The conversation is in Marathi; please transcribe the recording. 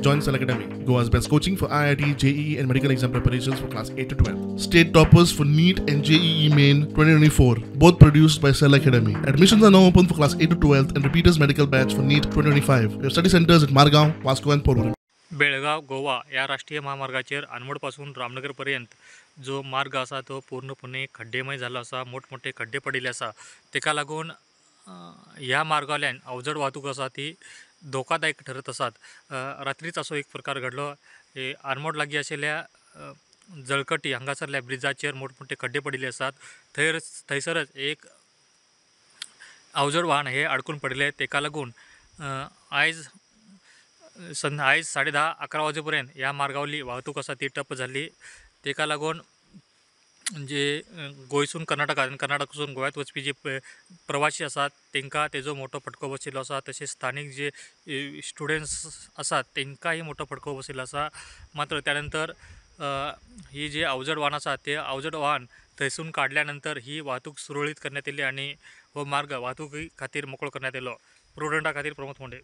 Join Sun Academy, Goa's best coaching for IIT, JEE, and medical exam preparations for class 8 to 12. State toppers for NEET and JEE Main 2024, both produced by Sun Academy. Admissions are now open for class 8 to 12th and repeaters medical batch for NEET 2025. We have study centers at Margao, Vasco, and Porvorim. Belgaum Goa या राष्ट्रीय महामार्गाचेर अनमोडपासून रामनगरपर्यंत जो मार्ग असा तो पूर्णपणे खड्डेमय झाला असा, मोठमोठे खड्डे पडिल्ले असा. तेका लागून ह्या मार्गावयल्यान अवजड वाहतूक असा ती धोकादायक ठरत असतात. रात्रीच असो एक प्रकार घडलो. हे आरमोड लागीं आशिल्ल्या जळकटी हांगासरल्या ब्रिजाचेर मोठमोठे खड्डे पडिल्ले असतात. थंयसरच एक अवजड वाहन हे अडकून पडिल्ले. तेका लागून आयज 10:30-11 वाजेपर्यंत ह्या मार्गावली वाहतूक असा ती ठप्प झाली. तेका लागून जे गोंयसून कर्नाटकासून गोव्यात वचपी जे प्रवासी असतात तांकां तेजो मोठो फटको बशिल्लो असा. तशेंच स्थानिक जे स्टुडंट्स असतात तांकांय मोठो फटको बशिल्लो असा. मात्र त्यानंतर ही जे अवजड वाहन आसा ते अवजड वाहन थंयसून काडल्यानंतर ही वाहतूक सुरळीत करण्यात येयली आणि हो मार्ग वाहतुकी खातीर मोकळो करण्यात येयलो. प्रुडंटा खातीर प्रमोद फोंडे.